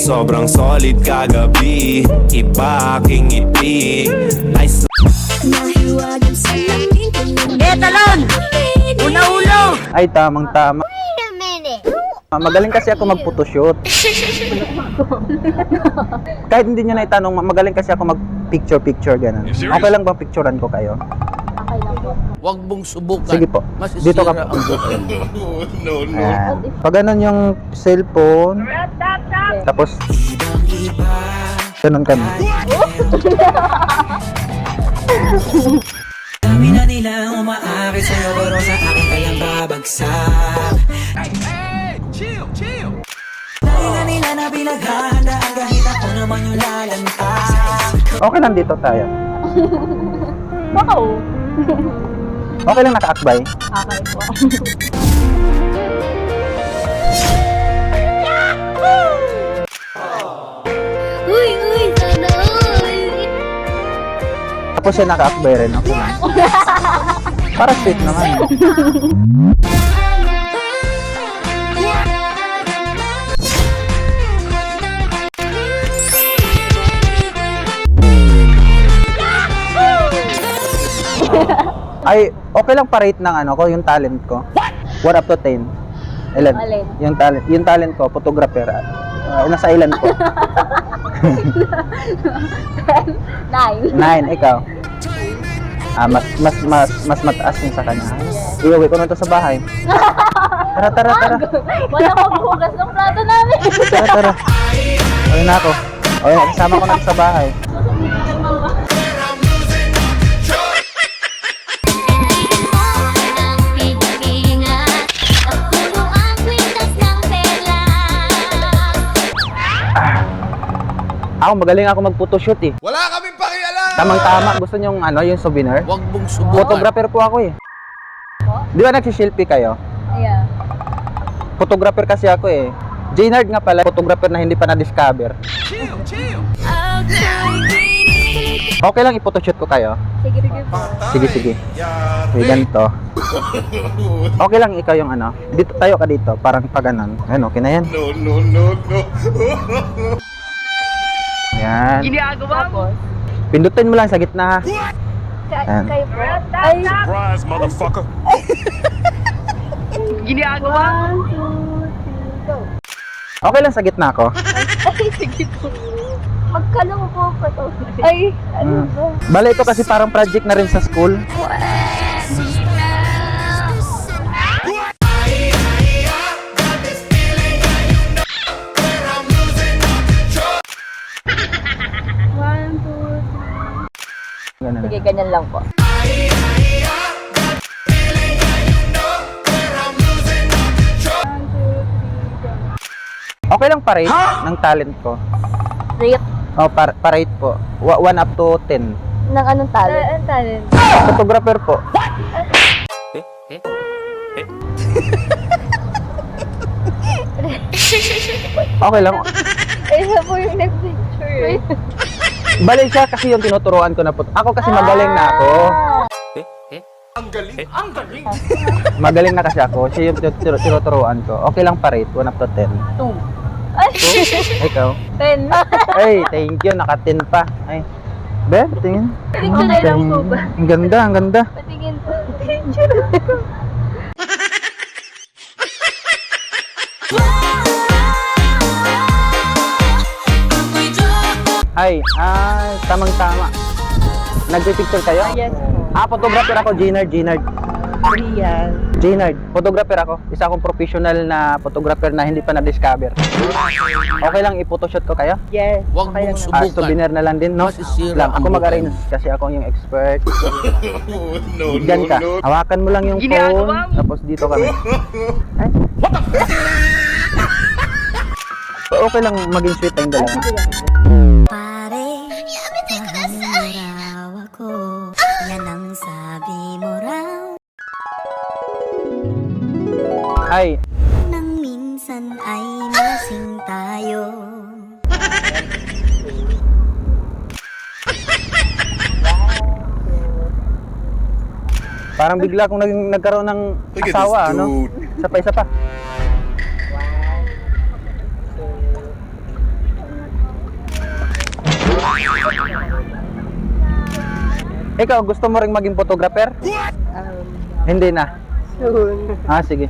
Sobrang solid kagabi, iba aking ngiti. Nice. Talon! Una-ulo! Ay, tamang-tama. Magaling kasi ako mag-photoshoot. Kahit hindi nyo na itanong, magaling kasi ako mag-picture-picture, gano'n. Okay lang bang picturean ko kayo? Okay lang po. Huwag mong subukan. Sige po. Masisira Dito ka po. ang buhay. Ayan. Pag ganun yung cellphone, tapos, ganun kami. Dami na nilang umaakit sa'yo pero sa akin kayang babagsak. Dami na nila na pinaghahandaan kahit ako naman yung lalanta. Okay lang dito tayo. Wow! Okay lang nakaakbay. Okay po. Uy, sana all. Tapos siya nakaakbay rin. Okay lang. Para sweet naman. Ay, okay lang pa-rate ng ano ko, yung talent ko. 1 up to 10. Ilan? Alin? Yung talent ko, photographer. Nasa ilan ko? 9. 9, ikaw. Mas mataas yung sa kanya. Iuwi ko na ito sa bahay. Tara. Wala pang hugas ng plato namin. Tara. Ayun na ako. Ayun, kasama ko na sa bahay. Ako, magaling ako mag-photoshoot eh. Wala kaming pakialam! Tamang-tama. Gusto nyo yung ano, yung souvenir? Huwag mong subukan. Photographer po ako eh. Di ba nagsisilpi kayo? Yeah. Photographer kasi ako eh. Jaynard nga pala, photographer na hindi pa na-discover. Okay lang i-photoshoot ko kayo? Sige po. Sige. Okay, ganito. Okay lang ikaw yung ano. Dito tayo ka dito, parang pa ganun. Ayun, okay na yan. No. Yan. Ginagawa mo? Pindutin mo lang sa gitna ha. Ayan. Kayo po. Ay! Surprise, motherfucker. Ginagawa mo? 1, 2, 3, go. Okay lang sa gitna ko. Ay, sige po. Magkalaw po pa to. Ay, ano ba? Bale, ito kasi parang project na rin sa school. Ganun. Sige, ganyan lang po. Okay lang pa-rate ng talent ko. Rate Oh, pa-rate po. 1 up to 10. ng anong talent? Anong talent? Photographer po. Okay lang. Ay, siya po yung nag-picture. Bale siya kasi yung tinuturuan ko na po. Ako kasi magaling na ako. Magaling na kasi ako. Siya yung tinuturuan ko. Okay lang pa-rate. 1 up to 10. 2. Ay, Ikaw? 10. Ay, thank you. Naka-10 pa. Ay. Be, tingin. Picture na lang po ba? Ang ganda, ang ganda. Patingin po. Picture. Ay, tamang-tama. Nagpipicture kayo? Yes po. Photographer ako, Jaynard. Real. Jaynard, photographer ako. Isa akong professional na photographer na hindi pa na-discover. Okay lang i-photoshoot ko kayo? Yes. Huwag Okay mong lang. subukan. Souvenir na lang din, no? Masisira Lang, ang ako mag-arrange buhay. kasi ako yung expert. No. Diyan ka. Hawakan mo lang yung phone, tapos dito kami. Ay. Okay lang maging sweet tayong dalawa. Pare, mahal mo raw ako. Yan ang sabi mo raw. Ay, Nang minsan ay malasing tayo. parang bigla akong nagkaroon ng asawa, ano? Isa pa. Ikaw, gusto mo ring maging photographer? Hindi na. Soon. Ah, sige.